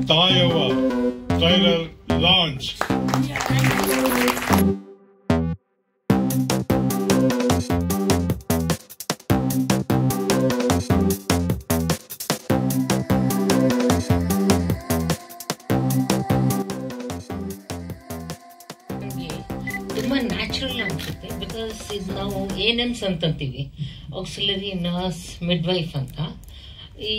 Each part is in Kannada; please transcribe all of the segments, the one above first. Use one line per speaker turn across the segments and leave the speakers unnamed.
Taiyava trailer launch.
ತುಂಬಾ ನ್ಯಾಚುರಲ್ ಅನ್ಸುತ್ತೆ ಬಿಕಾಸ್ ಇದು ನಾವು ANMs ಅಂತಂತೀವಿ, ಆಕ್ಸಿಲರಿ ನರ್ಸ್ ಮಿಡ್ವೈಫ್ ಅಂತ. ಈ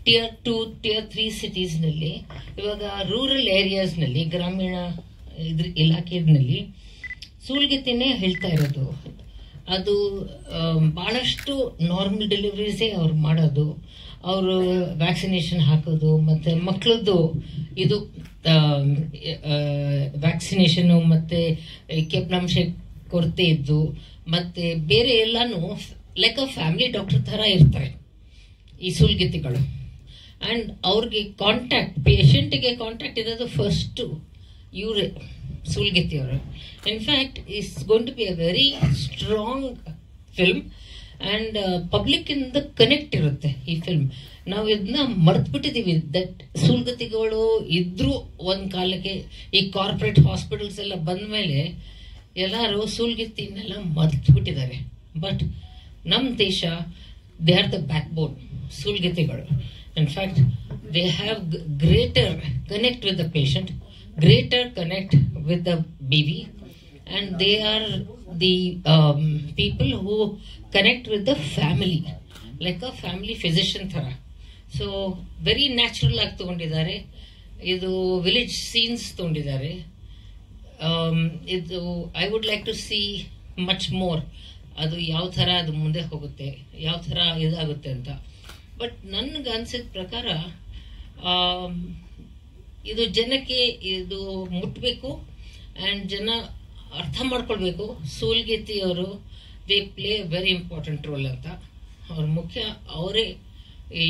Tier 2, Tier 3 ಸಿಟೀಸ್ನಲ್ಲಿ ಇವಾಗ ರೂರಲ್ ಏರಿಯಾಸ್ನಲ್ಲಿ ಗ್ರಾಮೀಣ ಇಲಾಖೆಯಲ್ಲಿ ಸೂಲ್ಗಿತ್ತಿನೇ ಹೇಳ್ತಾ ಇರೋದು. ಅದು ಭಾಳಷ್ಟು ನಾರ್ಮಲ್ ಡೆಲಿವರೀಸೇ ಅವ್ರು ಮಾಡೋದು, ಅವರು ವ್ಯಾಕ್ಸಿನೇಷನ್ ಹಾಕೋದು, ಮತ್ತು ಮಕ್ಕಳದ್ದು ಇದು ವ್ಯಾಕ್ಸಿನೇಷನ್ನು ಮತ್ತು ಕೆಪ್ನಾಂಶ ಕೊರತೆ ಇದ್ದು ಮತ್ತು ಬೇರೆ ಎಲ್ಲಾನು ಲೈಕ್ ಅ ಫ್ಯಾಮಿಲಿ ಡಾಕ್ಟರ್ ಥರ ಇರ್ತಾರೆ ಈ ಸೂಲ್ಗಿತ್ತಿಗಳು. ಆ್ಯಂಡ್ ಅವ್ರಿಗೆ ಕಾಂಟ್ಯಾಕ್ಟ್, ಪೇಷಂಟಿಗೆ ಕಾಂಟ್ಯಾಕ್ಟ್ ಇರೋದು ಫಸ್ಟು ಇವರೇ, ಸೂಲ್ಗಿತ್ತಿಯವರು. In fact it's going to be a very strong film and ಪಬ್ಲಿಕ್ಕಿಂದ ಕನೆಕ್ಟ್ ಇರುತ್ತೆ ಈ ಫಿಲ್ಮ್. ನಾವು ಇದನ್ನ ಮರ್ತ್ಬಿಟ್ಟಿದ್ದೀವಿ, ದಟ್ ಸೂಲ್ಗಿತ್ತಿಗಳು ಇದ್ರೂ ಒಂದು ಕಾಲಕ್ಕೆ ಈ ಕಾರ್ಪೊರೇಟ್ ಹಾಸ್ಪಿಟಲ್ಸ್ ಎಲ್ಲ ಬಂದ ಮೇಲೆ ಎಲ್ಲರೂ ಸೂಲ್ಗಿತ್ತಿನೆಲ್ಲ ಮರ್ತ್ಬಿಟ್ಟಿದ್ದಾರೆ. ಬಟ್ ನಮ್ಮ ದೇಶ, they are the backbone, ಸೂಲ್ಗಿತ್ತಿಗಳು. In fact, they have greater connect with the patient, greater connect with the baby, and they are the people who connect with the family, like a family physician thara. So very natural ಆಗಿ ತಗೊಂಡಿದ್ದಾರೆ. ಇದು ವಿಲೇಜ್ ಸೀನ್ಸ್ ತಗೊಂಡಿದ್ದಾರೆ. ಇದು I would like to see much more. ಅದು ಯಾವ ಥರ ಅದು ಮುಂದೆ ಹೋಗುತ್ತೆ, ಯಾವ ಥರ ಇದಾಗುತ್ತೆ ಅಂತ. ಬಟ್ ನನಗೆ ಅನ್ಸಿದ ಪ್ರಕಾರ ಇದು ಜನಕ್ಕೆ ಇದು ಮುಟ್ಟಬೇಕು ಆ್ಯಂಡ್ ಜನ ಅರ್ಥ ಮಾಡ್ಕೊಳ್ಬೇಕು. ಸೂಲ್ಗಿತ್ತಿಯವರು they play very important role ಅಂತ. ಅವ್ರ ಮುಖ್ಯ ಅವರೇ ಈ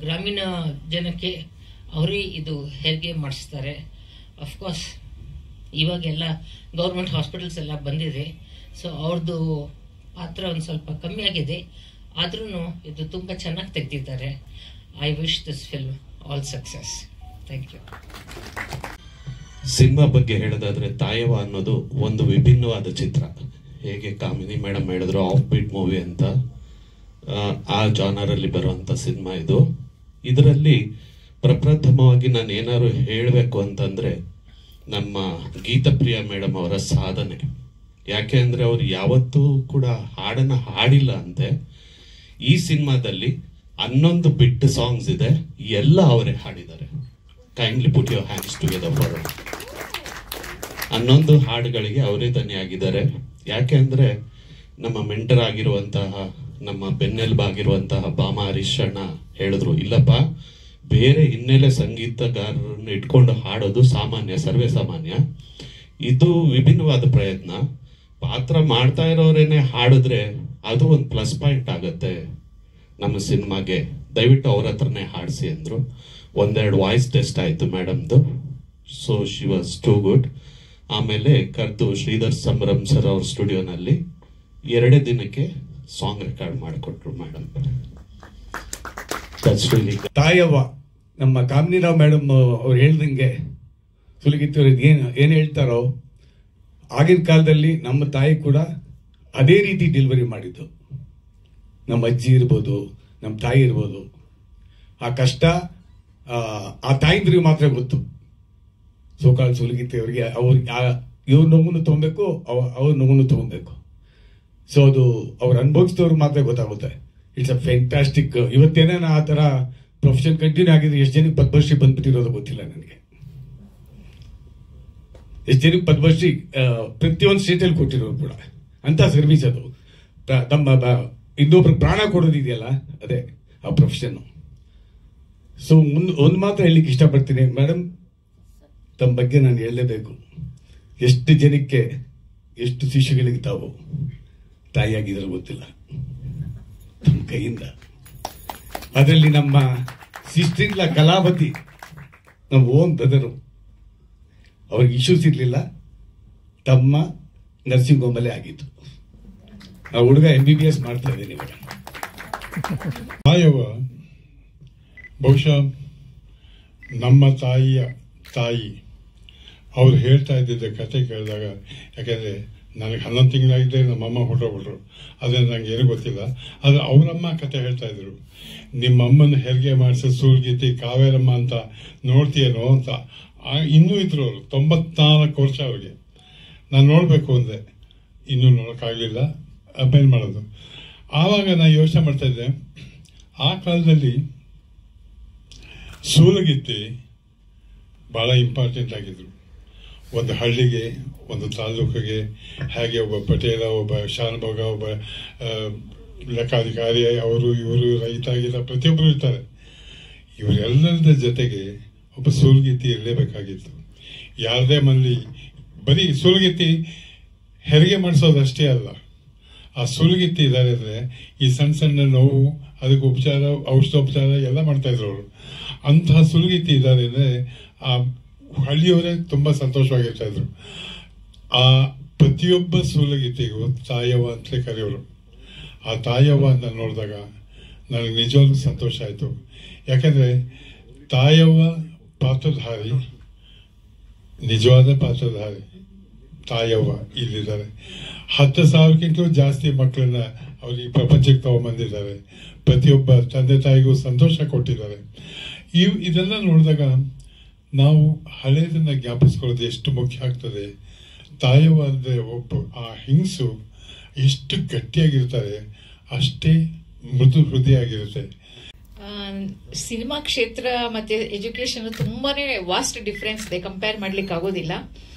ಗ್ರಾಮೀಣ ಜನಕ್ಕೆ ಅವರೇ ಇದು ಹೆರಿಗೆ ಮಾಡಿಸ್ತಾರೆ. ಅಫ್ಕೋರ್ಸ್ ಇವಾಗೆಲ್ಲ ಗೌರ್ಮೆಂಟ್ ಹಾಸ್ಪಿಟಲ್ಸ್ ಎಲ್ಲ ಬಂದಿದೆ, ಸೊ ಅವ್ರದ್ದು ಪಾತ್ರ ಒಂದು ಸ್ವಲ್ಪ ಕಮ್ಮಿ ಆಗಿದೆ. ಆದ್ರೂ ಇದು ತುಂಬ ಚೆನ್ನಾಗಿ ತೆಗೆದಿದ್ದಾರೆ. I wish this film all success. Thank you.
Cinema ಬಗ್ಗೆ ಹೇಳೋದಾದ್ರೆ ತಾಯವ ಅನ್ನೋದು ಒಂದು ವಿಭಿನ್ನವಾದ ಚಿತ್ರ. ಹೇಗೆ ಕಾಮಿನಿ ಮೇಡಮ್ ಹೇಳಿದ್ರು, ಆಫ್ ಬೀಟ್ ಮೂವಿ ಅಂತ, ಆ ಜಾನರ್ ಅಲ್ಲಿ ಬರುವಂತ ಸಿನಿಮಾ ಇದು. ಇದರಲ್ಲಿ ಪ್ರಪ್ರಥಮವಾಗಿ ನಾನು ಏನಾದ್ರು ಹೇಳಬೇಕು ಅಂತಂದ್ರೆ ನಮ್ಮ ಗೀತಪ್ರಿಯ ಮೇಡಮ್ ಅವರ ಸಾಧನೆ. ಯಾಕೆ ಅಂದ್ರೆ ಅವ್ರು ಯಾವತ್ತೂ ಕೂಡ ಹಾಡನ್ನ ಹಾಡಿಲ್ಲ ಅಂತೆ. ಈ ಸಿನಿಮಾದಲ್ಲಿ 11 ಬಿಟ್ ಸಾಂಗ್ಸ್ ಇದೆ, ಎಲ್ಲ ಅವರೇ ಹಾಡಿದ್ದಾರೆ. Kindly put your hands together for 11 ಹಾಡುಗಳಿಗೆ ಅವರೇ ದನಿಯಾಗಿದ್ದಾರೆ. ಯಾಕೆ ಅಂದ್ರೆ ನಮ್ಮ ಮೆಂಟರ್ ಆಗಿರುವಂತಹ, ನಮ್ಮ ಬೆನ್ನೆಲುಬಾಗಿರುವಂತಹ ಬಾಮ ಹರೀಶ್ ಅಣ್ಣ ಹೇಳಿದ್ರು, ಇಲ್ಲಪ್ಪ ಬೇರೆ ಹಿನ್ನೆಲೆ ಸಂಗೀತಗಾರರನ್ನು ಇಟ್ಕೊಂಡು ಹಾಡೋದು ಸಾಮಾನ್ಯ, ಸರ್ವೇ ಸಾಮಾನ್ಯ. ಇದು ವಿಭಿನ್ನವಾದ ಪ್ರಯತ್ನ. ಪಾತ್ರ ಮಾಡ್ತಾ ಇರೋರೇನೆ ಹಾಡಿದ್ರೆ ಅದು ಒಂದು ಪ್ಲಸ್ ಪಾಯಿಂಟ್ ಆಗುತ್ತೆ ನಮ್ಮ ಸಿನಿಮಾಗೆ. ದಯವಿಟ್ಟು ಅವ್ರ ಹತ್ರನೇ ಹಾಡಿಸಿ ಅಂದ್ರು. ಒಂದೆರಡು ವಾಯ್ಸ್ ಟೆಸ್ಟ್ ಆಯ್ತು ಮೇಡಮ್ದು. So she was too good. ಆಮೇಲೆ ಕರೆದು ಶ್ರೀಧರ್ ಸಂಭ್ರಮ್ ಸರ್ ಅವ್ರ ಸ್ಟುಡಿಯೋನಲ್ಲಿ 2 ದಿನಕ್ಕೆ ಸಾಂಗ್ ರೆಕಾರ್ಡ್ ಮಾಡಿಕೊಟ್ರು ಮೇಡಮ್.
ತಾಯವ್ವ ನಮ್ಮ ಕಾಮಿನಿರಾವ್ ಮೇಡಮ್ ಅವ್ರು ಹೇಳ್ದಂಗೆ ಸೂಲ್ಗಿತ್ತಿಯವ್ರು ಏನ್ ಹೇಳ್ತಾರೋ, ಆಗಿನ ಕಾಲದಲ್ಲಿ ನಮ್ಮ ತಾಯಿ ಕೂಡ ಅದೇ ರೀತಿ ಡೆಲಿವರಿ ಮಾಡಿದ್ದು. ನಮ್ಮ ಅಜ್ಜಿ ಇರ್ಬೋದು, ನಮ್ಮ ತಾಯಿ ಇರ್ಬೋದು. ಆ ಕಷ್ಟ ಆ ತಾಯಿಂದ್ರಿಗೆ ಮಾತ್ರ ಗೊತ್ತು. ಸೋಕಾಲ್ ಸೂಲ್ಗಿತ್ತಿಯವ್ರಿಗೆ ಇವ್ರ ನೋವನ್ನು ತಗೊಬೇಕು, ಅವ್ರ ನೋವನ್ನು ತಗೊಬೇಕು. ಸೊ ಅದು ಅವ್ರು ಅನುಭವಿಸಿದವ್ರಿಗೆ ಮಾತ್ರ ಗೊತ್ತಾಗುತ್ತೆ. It's a fantastic. ಇವತ್ತೇನೇನ ಆ ತರ ಪ್ರೊಫೆಷನ್ ಕಂಟಿನ್ಯೂ ಆಗಿದ್ರೆ ಎಷ್ಟು ಜನಕ್ಕೆ ಪದ್ಮಶ್ರೀ ಬಂದ್ಬಿಟ್ಟಿರೋದು ಗೊತ್ತಿಲ್ಲ ನನಗೆ. ಎಷ್ಟು ಜನಕ್ಕೆ ಪದ್ಮಶ್ರೀ ಪ್ರತಿಯೊಂದು ಸ್ಟೇಟಲ್ಲಿ ಕೊಟ್ಟಿರೋರು ಕೂಡ. ಅಂತ ಸರ್ವಿಸ್ ಅದು. ತಮ್ಮ ಇನ್ನೊಬ್ರಿಗೆ ಪ್ರಾಣ ಕೊಡೋದಿದೆಯಲ್ಲ, ಅದೇ ಆ ಪ್ರೊಫೆಷನ್. ಸೊ ಒಂದು ಮಾತ್ರ ಹೇಳಲಿಕ್ಕೆ ಇಷ್ಟಪಡ್ತೀನಿ ಮೇಡಮ್, ತಮ್ಮ ಬಗ್ಗೆ ನಾನು ಹೇಳಲೇಬೇಕು. ಎಷ್ಟು ಜನಕ್ಕೆ, ಎಷ್ಟು ಶಿಶುಗಳಿಗೆ ತಾವು ತಾಯಿಯಾಗಿದ್ರೆ ಗೊತ್ತಿಲ್ಲ ತಮ್ಮ ಕೈಯಿಂದ. ಅದರಲ್ಲಿ ನಮ್ಮ ಸಿಸ್ಟರ್ ಕಲಾವತಿ, ನಮ್ಮ ಓನ್ ಬ್ರದರು, ಅವ್ರಿಗೆ ಇಶ್ಯೂಸ್ ಇರಲಿಲ್ಲ, ತಮ್ಮ ನರ್ಸಿಂಗ್ ಹೋಮಲ್ಲೇ ಆಗಿತ್ತು. ಆ ಹುಡುಗ MBBS ಮಾಡ್ತಾ ಇದ್ದೀನಿ ಇವಾಗ.
ತಾಯವ್ವ ಬಹುಶಃ ನಮ್ಮ ತಾಯಿಯ ತಾಯಿ ಅವ್ರು ಹೇಳ್ತಾ ಇದ್ದಿದ್ದ ಕತೆ ಕೇಳಿದಾಗ, ಯಾಕೆಂದರೆ ನನಗೆ 11 ತಿಂಗಳಾಗಿದ್ದರೆ ನಮ್ಮಮ್ಮ ಹೊರಟೋಗ್ಬಿಟ್ರು, ಅದನ್ನು ನನಗೆ ಏನೂ ಗೊತ್ತಿಲ್ಲ. ಆದರೆ ಅವರಮ್ಮ ಕತೆ ಹೇಳ್ತಾ ಇದ್ರು, ನಿಮ್ಮಮ್ಮನ ಹೆರಿಗೆ ಮಾಡಿಸಿ ಸೂಲ್ಗಿತ್ತಿ ಕಾವೇರಮ್ಮ ಅಂತ ನೋಡ್ತೀಯನೋ ಅಂತ. ಇನ್ನೂ ಇದ್ರು ಅವರು, 94 ವರ್ಷ ಅವ್ರಿಗೆ. ನಾನು ನೋಡಬೇಕು ಅಂದೆ, ಇನ್ನೂ ನೋಡೋಕ್ಕಾಗಲಿಲ್ಲ. ಅಪೇಲ್ ಮಾಡೋದು. ಆವಾಗ ನಾನು ಯೋಚನೆ ಮಾಡ್ತಾ ಇದ್ದೆ, ಆ ಕಾಲದಲ್ಲಿ ಸೂಲಗಿತ್ತಿ ಭಾಳ ಇಂಪಾರ್ಟೆಂಟ್ ಆಗಿದ್ರು. ಒಂದು ಹಳ್ಳಿಗೆ, ಒಂದು ತಾಲೂಕಿಗೆ, ಹಾಗೆ ಒಬ್ಬ ಪಟೇಲ, ಒಬ್ಬ ಶಾನುಭೋಗ, ಒಬ್ಬ ಲೆಕ್ಕಾಧಿಕಾರಿ, ಅವರು ಇವರು ರೈತ ಪ್ರತಿಯೊಬ್ಬರು ಇರ್ತಾರೆ. ಇವರೆಲ್ಲರ ಜೊತೆಗೆ ಒಬ್ಬ ಸೂಲಗಿತ್ತಿ ಇರಲೇಬೇಕಾಗಿತ್ತು. ಯಾರದೇ ಮನೇಲಿ ಬರೀ ಸೂಲಗಿತ್ತಿ ಹೆರಿಗೆ ಮಾಡಿಸೋದಷ್ಟೇ ಅಲ್ಲ, ಆ ಸೂಲಗಿತ್ತಿ ಇದ್ದಾರೆ ಅಂದರೆ ಈ ಸಣ್ಣ ಸಣ್ಣ ನೋವು, ಅದಕ್ಕೆ ಉಪಚಾರ, ಔಷಧೋಪಚಾರ ಎಲ್ಲ ಮಾಡ್ತಾ ಇದ್ರು ಅವರು. ಅಂತಹ ಸೂಲಗಿತ್ತಿ ಇದ್ದಾರೆ ಅಂದರೆ ಆ ಹಳ್ಳಿಯವರೇ ತುಂಬ ಸಂತೋಷವಾಗಿರ್ತಾ ಇದ್ರು. ಆ ಪ್ರತಿಯೊಬ್ಬ ಸೂಲಗಿತ್ತಿಗೂ ತಾಯವ್ವ ಅಂತಲೇ ಕರೆಯೋರು. ಆ ತಾಯವ್ವ ಅಂತ ನೋಡಿದಾಗ ನನಗೆ ನಿಜವಾಗ್ಲೂ ಸಂತೋಷ ಆಯಿತು. ಯಾಕಂದರೆ ತಾಯವ್ವ ಪಾತ್ರಧಾರಿ, ನಿಜವಾದ ಪಾತ್ರಧಾರಿ ತಾಯವ್ವ ಇಲ್ಲಿದ್ದಾರೆ. 10,000ಕ್ಕಿಂತಲೂ ಜಾಸ್ತಿ ಮಕ್ಕಳನ್ನ ಅವ್ರು ಈ ಪ್ರಪಂಚಕ್ಕೆ ತಗೊಂಡ್ಬಂದಿದ್ದಾರೆ. ಪ್ರತಿಯೊಬ್ಬ ತಂದೆ ತಾಯಿಗೂ ಸಂತೋಷ ಕೊಟ್ಟಿದ್ದಾರೆ. ಇದೆಲ್ಲ ನೋಡಿದಾಗ ನಾವು ಹಳೆಯದನ್ನ ಜ್ಞಾಪಿಸ್ಕೊಳ್ಳೋದು ಎಷ್ಟು ಮುಖ್ಯ ಆಗ್ತದೆ. ತಾಯವ್ವ ಅಂದರೆ ಒಬ್ಬ ಆ ಹೆಂಗಸು ಎಷ್ಟು ಗಟ್ಟಿಯಾಗಿರ್ತಾರೆ, ಅಷ್ಟೇ ಮೃದು ಹೃದಯ ಆಗಿರುತ್ತೆ.
ಸಿನಿಮಾ ಕ್ಷೇತ್ರ ಮತ್ತೆ ಎಜುಕೇಶನ್ ತುಂಬಾನೇ ವಾಸ್ಟ್ ಡಿಫ್ರೆನ್ಸ್ ಇದೆ, ಕಂಪೇರ್ ಮಾಡ್ಲಿಕ್ಕೆ ಆಗೋದಿಲ್ಲ.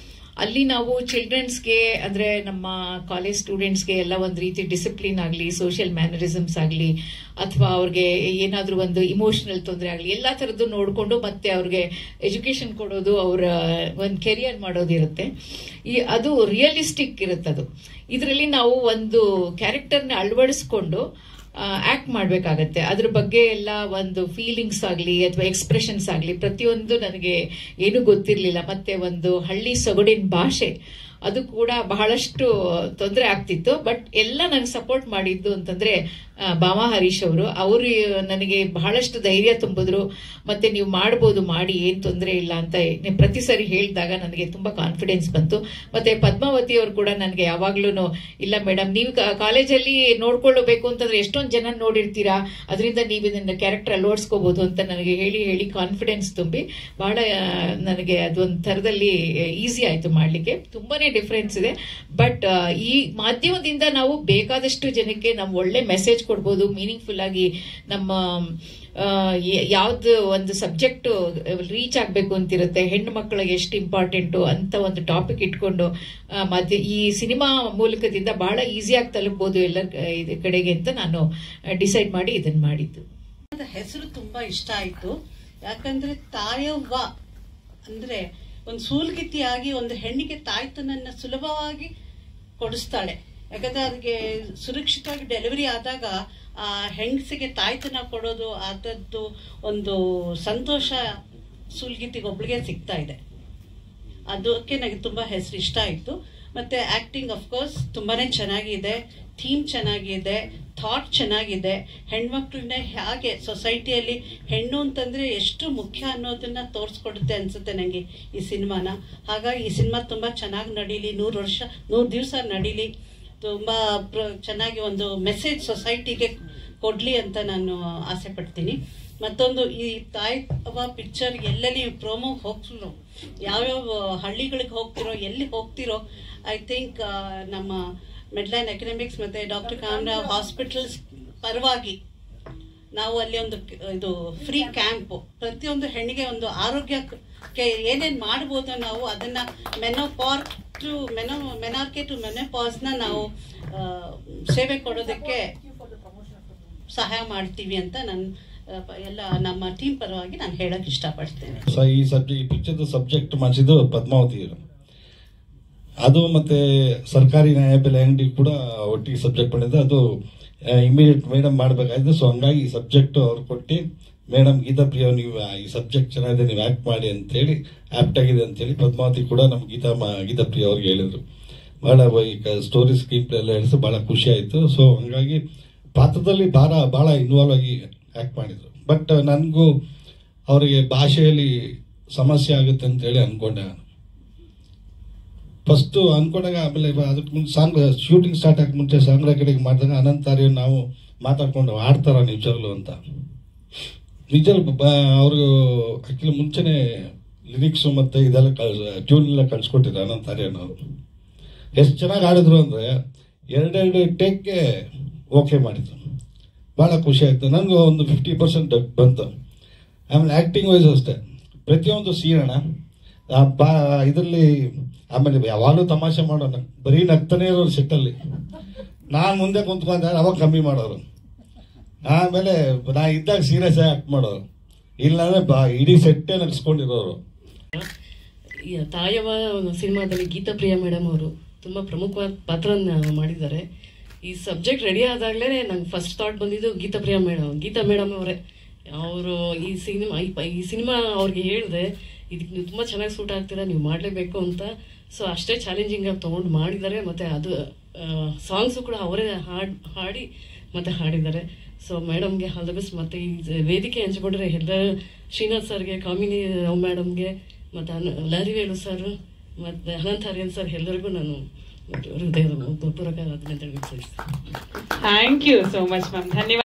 ಅಲ್ಲಿ ನಾವು ಚಿಲ್ಡ್ರನ್ಸ್ಗೆ ಅಂದ್ರೆ ನಮ್ಮ ಕಾಲೇಜ್ ಸ್ಟೂಡೆಂಟ್ಸ್ಗೆ ಎಲ್ಲ ಒಂದು ರೀತಿ ಡಿಸಿಪ್ಲಿನ್ ಆಗಲಿ, ಸೋಷಿಯಲ್ ಮ್ಯಾನರಿಸಮ್ಸ್ ಆಗಲಿ, ಅಥವಾ ಅವ್ರಿಗೆ ಏನಾದ್ರೂ ಒಂದು ಇಮೋಷನಲ್ ತೊಂದರೆ ಆಗಲಿ, ಎಲ್ಲಾ ತರದ್ದು ನೋಡಿಕೊಂಡು ಮತ್ತೆ ಅವ್ರಿಗೆ ಎಜುಕೇಶನ್ ಕೊಡೋದು, ಅವರ ಒಂದು ಕೆರಿಯರ್ ಮಾಡೋದಿರುತ್ತೆ. ಅದು ರಿಯಲಿಸ್ಟಿಕ್ ಇರುತ್ತೆ. ಅದು ಇದರಲ್ಲಿ ನಾವು ಒಂದು ಕ್ಯಾರೆಕ್ಟರ್ನ ಅಳವಡಿಸ್ಕೊಂಡು ಆಕ್ಟ್ ಮಾಡ್ಬೇಕಾಗತ್ತೆ. ಅದ್ರ ಬಗ್ಗೆ ಎಲ್ಲ ಒಂದು ಫೀಲಿಂಗ್ಸ್ ಆಗಲಿ ಅಥವಾ ಎಕ್ಸ್ಪ್ರೆಷನ್ಸ್ ಆಗಲಿ ಪ್ರತಿಯೊಂದು ನನಗೆ ಏನು ಗೊತ್ತಿರಲಿಲ್ಲ. ಮತ್ತೆ ಒಂದು ಹಳ್ಳಿ ಸೊಗಡಿನ ಭಾಷೆ ಅದು ಕೂಡ ಬಹಳಷ್ಟು ತೊಂದರೆ ಆಗ್ತಿತ್ತು. ಬಟ್ ಎಲ್ಲ ನನಗೆ ಸಪೋರ್ಟ್ ಮಾಡಿದ್ದು ಅಂತಂದ್ರೆ ಬಾಮಾ ಹರೀಶ್ ಅವರು ನನಗೆ ಬಹಳಷ್ಟು ಧೈರ್ಯ ತುಂಬಿದ್ರು. ಮತ್ತೆ ನೀವು ಮಾಡ್ಬೋದು, ಮಾಡಿ, ಏನ್ ತೊಂದರೆ ಇಲ್ಲ ಅಂತ ಪ್ರತಿ ಸರಿ ಹೇಳಿದಾಗ ನನಗೆ ತುಂಬಾ ಕಾನ್ಫಿಡೆನ್ಸ್ ಬಂತು. ಮತ್ತೆ ಪದ್ಮಾವತಿ ಅವರು ಕೂಡ ನನಗೆ ಯಾವಾಗ್ಲೂ ಇಲ್ಲ ಮೇಡಮ್, ನೀವು ಕಾಲೇಜಲ್ಲಿ ನೋಡ್ಕೊಳ್ಳಬೇಕು ಅಂತಂದ್ರೆ ಎಷ್ಟೊಂದು ಜನ ನೋಡಿರ್ತೀರಾ, ಅದರಿಂದ ನೀವು ಇದನ್ನ ಕ್ಯಾರೆಕ್ಟರ್ ಅಳವಡಿಸ್ಕೋಬಹುದು ಅಂತ ನನಗೆ ಹೇಳಿ ಕಾನ್ಫಿಡೆನ್ಸ್ ತುಂಬಿ ಬಹಳ ನನಗೆ ಅದೊಂದು ಥರದಲ್ಲಿ ಈಸಿ ಆಯ್ತು ಮಾಡ್ಲಿಕ್ಕೆ. ತುಂಬಾನೇ ಡಿಫ್ರೆನ್ಸ್ ಇದೆ. ಬಟ್ ಈ ಮಾಧ್ಯಮದಿಂದ ನಾವು ಬೇಕಾದಷ್ಟು ಜನಕ್ಕೆ ನಾವು ಒಳ್ಳೆ ಮೆಸೇಜ್ ಕೊಡ್ಬೋದು, ಮೀನಿಂಗ್ಫುಲ್ ಆಗಿ ನಮ್ಮ ಯಾವ್ದು ಒಂದು ಸಬ್ಜೆಕ್ಟ್ ರೀಚ್ ಆಗ್ಬೇಕು ಅಂತಿರುತ್ತೆ, ಹೆಣ್ಣು ಮಕ್ಕಳಿಗೆ ಎಷ್ಟು ಇಂಪಾರ್ಟೆಂಟು ಅಂತ ಒಂದು ಟಾಪಿಕ್ ಇಟ್ಕೊಂಡು ಈ ಸಿನಿಮಾ ಮೂಲಕದಿಂದ ಬಹಳ ಈಸಿಯಾಗಿ ತಲುಪಬಹುದು ಎಲ್ಲ ಕಡೆಗೆ ಅಂತ ನಾನು ಡಿಸೈಡ್ ಮಾಡಿ ಇದನ್ನ ಮಾಡಿದ್ದು.
ಹೆಸರು ತುಂಬಾ ಇಷ್ಟ ಆಯ್ತು. ಯಾಕಂದ್ರೆ ತಾಯವ್ವ ಅಂದ್ರೆ ಒಂದು ಸೂಲ್ಗಿತ್ತಿಯಾಗಿ ಒಂದು ಹೆಣ್ಣಿಗೆ ತಾಯ್ತನನ್ನ ಸುಲಭವಾಗಿ ಕೊಡಿಸ್ತಾಳೆ. ಯಾಕಂದ್ರೆ ಅದಕ್ಕೆ ಸುರಕ್ಷಿತವಾಗಿ ಡೆಲಿವರಿ ಆದಾಗ ಆ ಹೆಂಗಸಿಗೆ ತಾಯ್ತನ ಕೊಡೋದು, ಅದದ್ದು ಒಂದು ಸಂತೋಷ ಸೂಲ್ಗಿತ್ತಿಗೊಬ್ಳಿಗೆ ಸಿಗ್ತಾ ಇದೆ. ಅದಕ್ಕೆ ನನಗೆ ತುಂಬಾ ಹೆಸರು ಇಷ್ಟ ಆಯ್ತು. ಮತ್ತೆ ಆಕ್ಟಿಂಗ್ ಅಫ್ಕೋರ್ಸ್ ತುಂಬಾನೇ ಚೆನ್ನಾಗಿದೆ, ಥೀಮ್ ಚೆನ್ನಾಗಿದೆ, ಥಾಟ್ ಚೆನ್ನಾಗಿದೆ. ಹೆಣ್ಮಕ್ಳನ್ನ ಹೇಗೆ ಸೊಸೈಟಿಯಲ್ಲಿ ಹೆಣ್ಣು ಅಂತಂದ್ರೆ ಎಷ್ಟು ಮುಖ್ಯ ಅನ್ನೋದನ್ನ ತೋರಿಸ್ಕೊಡುತ್ತೆ ಅನ್ಸುತ್ತೆ ನನಗೆ ಈ ಸಿನಿಮಾನ. ಹಾಗಾಗಿ ಈ ಸಿನಿಮಾ ತುಂಬಾ ಚೆನ್ನಾಗಿ ನಡೀಲಿ, 100 ದಿವಸ ನಡೀಲಿ, ತುಂಬಾ ಚೆನ್ನಾಗಿ ಒಂದು ಮೆಸೇಜ್ ಸೊಸೈಟಿಗೆ ಕೊಡ್ಲಿ ಅಂತ ನಾನು ಆಸೆ ಪಡ್ತೀನಿ. ಮತ್ತೊಂದು ಈ ತಾಯವ್ವ ಪಿಕ್ಚರ್ ಎಲ್ಲೆಲ್ಲಿ ಪ್ರೋಮೋಗೆ ಹೋಗ್ತಿರೋ, ಯಾವ್ಯಾವ ಹಳ್ಳಿಗಳಿಗೆ ಹೋಗ್ತಿರೋ, ಎಲ್ಲಿ ಹೋಗ್ತಿರೋ, ಐ ಥಿಂಕ್ ನಮ್ಮ ಮೆಡ್ಲೈನ್ ಎಕನಾಮಿಕ್ಸ್ ಮತ್ತೆ ಡಾಕ್ಟರ್ ಕಾಮರಾವ್ ಹಾಸ್ಪಿಟಲ್ಸ್ ಪರವಾಗಿ ನಾವು ಅಲ್ಲಿ ಒಂದು ಇದು ಫ್ರೀ ಕ್ಯಾಂಪ್, ಪ್ರತಿಯೊಂದು ಹೆಣ್ಣಿಗೆ ಒಂದು ಆರೋಗ್ಯಕ್ಕೆ ಏನೇನು ಮಾಡ್ಬೋದು ನಾವು ಅದನ್ನ ಮೆನಾರ್ಕೆ ಟು ಮೆನೋಪಾಸ್ನ ನಾವು ಸೇವೆ ಕೊಡೋದಕ್ಕೆ ಸಹಾಯ ಮಾಡ್ತೀವಿ ಅಂತ ನಾನು ಎಲ್ಲ ನಮ್ಮ ಟೀಮ್ ಪರವಾಗಿ ನಾನು ಹೇಳಕ್ ಇಷ್ಟಪಡ್ತೇನೆ.
ಈ ಪಿಕ್ಚರ್ ಸಬ್ಜೆಕ್ಟ್ ಮಾಡಿಸಿದ್ದು ಪದ್ಮಾವತಿ ಅವರು. ಅದು ಮತ್ತೆ ಸರ್ಕಾರಿ ನ್ಯಾಯಬೆಲೆ ಅಂಗಡಿ ಕೂಡ ಒಟ್ಟಿಗೆ ಸಬ್ಜೆಕ್ಟ್ ಮಾಡಿದ್ರೆ ಅದು ಇಮಿಡಿಯೇಟ್ ಮೇಡಮ್ ಮಾಡ್ಬೇಕಾಯ್ತು. ಸೊ ಹಂಗಾಗಿ ಈ ಸಬ್ಜೆಕ್ಟ್ ಅವ್ರು ಕೊಟ್ಟು ಮೇಡಮ್ ಗೀತಾ ಪ್ರಿಯ ನೀವು ಈ ಸಬ್ಜೆಕ್ಟ್ ಚೆನ್ನಾಗಿದೆ, ನೀವು ಆಕ್ಟ್ ಮಾಡಿ ಅಂತ ಹೇಳಿ ಆಪ್ಟ್ ಆಗಿದೆ ಅಂತ ಹೇಳಿ ಪದ್ಮಾವತಿ ಕೂಡ ನಮ್ ಗೀತಾ ಪ್ರಿಯ ಅವ್ರಿಗೆ ಹೇಳಿದ್ರು. ಬಹಳ ಸ್ಟೋರಿ ಸ್ಕ್ರೀನ್ ಪ್ಲೇ ಎಲ್ಲ ಹೇಳಿದ್ರು, ಬಹಳ ಖುಷಿ ಆಯ್ತು. ಸೊ ಹಂಗಾಗಿ ಪಾತ್ರದಲ್ಲಿ ಬಹಳ ಇನ್ವಾಲ್ವ್ ಆಗಿ ಆಕ್ಟ್ ಮಾಡಿದ್ರು. ಬಟ್ ನನಗೂ ಅವರಿಗೆ ಭಾಷೆಯಲ್ಲಿ ಸಮಸ್ಯೆ ಆಗುತ್ತೆ ಅಂತ ಹೇಳಿ ಅನ್ಕೊಂಡೆ ನಾನು. ಫಸ್ಟ್ ಅನ್ಕೊಂಡಾಗ ಆಮೇಲೆ ಅದಕ್ಕೆ ಮುಂಚೆ ಸಾಂಗ್ ಶೂಟಿಂಗ್ ಸ್ಟಾರ್ಟ್ ಆಗಿ ಮುಂಚೆ ಸಾಂಗ್ ರೆಕಾರ್ಡಿಂಗ್ ಮಾಡಿದಾಗ ಅನಂತಾರ್ಯ ನಾವು ಮಾತಾಡ್ಕೊಂಡು ಆಡ್ತಾರ ನಿಜವಾಗ್ಲು ಅಂತ. ನಿಜವಾಗ್ಲು ಅವ್ರಿಗೂ ಆಕ್ಚುಲಿ ಮುಂಚೆನೆ ಲಿರಿಕ್ಸ್ ಮತ್ತೆ ಇದೆಲ್ಲ ಟ್ಯೂನ್ ಎಲ್ಲ ಕಳ್ಸಿಕೊಟ್ಟಿದ್ರು ಅನಂತಾರ್ಯನವರು. ಎಷ್ಟು ಚೆನ್ನಾಗಿ ಆಡಿದ್ರು ಅಂದ್ರೆ 2 ಟೇಕ್ಗೆ ಓಕೆ ಮಾಡಿದ್ರು. ಬಹಳ ಖುಷಿ ಆಯ್ತು ನನಗೂ. ಒಂದು 50% ಬಂತು. ಆಮೇಲೆ ಆಕ್ಟಿಂಗ್ ವೈಸ್ ಅಷ್ಟೇ ಪ್ರತಿಯೊಂದು ಸೀನಣ ಇದರಲ್ಲಿ. ಆಮೇಲೆ ಯಾವಾಗಲೂ ತಮಾಷೆ ಮಾಡೋಣ, ಬರೀ ನಗ್ತಾನೆ ಇರೋರು ಸೆಟ್ಟಲ್ಲಿ. ನಾನು ಮುಂದೆ ಕುಂತ್ಕೊಂಡ ಅವಾಗ ಕಮ್ಮಿ ಮಾಡೋರು. ಆಮೇಲೆ ನಾ ಇದ್ದಾಗ ಸೀರಿಯಸ್ ಆಗಿ ಆಕ್ಟ್ ಮಾಡೋರು, ಇಲ್ಲಾಂದ್ರೆ ಇಡೀ ಸೆಟ್ಟೇ ನಗ್ಸ್ಕೊಂಡಿರೋರು.
ತಾಯವ ಸಿನಿಮಾದಲ್ಲಿ ಗೀತಾ ಪ್ರಿಯಾ ಮೇಡಮ್ ಅವರು ತುಂಬ ಪ್ರಮುಖವಾದ ಪಾತ್ರನ ಮಾಡಿದ್ದಾರೆ. ಈ ಸಬ್ಜೆಕ್ಟ್ ರೆಡಿ ಆದಾಗಲೇ ನಂಗೆ ಫಸ್ಟ್ ಥಾಟ್ ಬಂದಿದ್ದು ಗೀತಾ ಮೇಡಮ್ ಅವರೇ. ಅವರು ಈ ಸಿನಿಮಾ ಅವ್ರಿಗೆ ಹೇಳಿದೆ, ಇದಕ್ಕೆ ನೀವು ತುಂಬ ಚೆನ್ನಾಗಿ ಸೂಟ್ ಆಗ್ತೀರಾ, ನೀವು ಮಾಡಲೇಬೇಕು ಅಂತ. ಸೊ ಅಷ್ಟೇ ಚಾಲೆಂಜಿಂಗ್ ಆಗಿ ತೊಗೊಂಡು ಮಾಡಿದ್ದಾರೆ. ಮತ್ತು ಅದು ಸಾಂಗ್ಸು ಕೂಡ ಅವರೇ ಹಾಡಿ ಮತ್ತು ಹಾಡಿದ್ದಾರೆ. ಸೊ ಮೇಡಮ್ಗೆ ಆಲ್ ದ ಬೆಸ್ಟ್. ಮತ್ತು ಈ ವೇದಿಕೆ ಹಂಚಿಕೊಂಡ್ರೆ ಎಲ್ಲ ಶ್ರೀನಾಥ್ ಸರ್ಗೆ, ಕಾಮಿನಿ ರಾವ್ ಮೇಡಮ್ಗೆ, ಮತ್ತು ಲಾರಿವೇಲು ಸರ್ ಮತ್ತು ಅನಂತಾರ್ಯನ್ ಸರ್ ಎಲ್ಲರಿಗೂ ನಾನು ಹೃದಯದ ಪೂರ್ವಕ ಅಭಿನಂದನೆ ಸಲ್ಲಿಸ್ತೀನಿ.
Thank you so much ma'am, ಧನ್ಯವಾದ.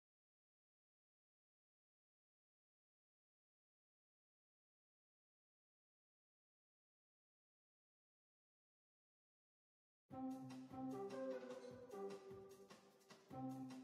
Thank you.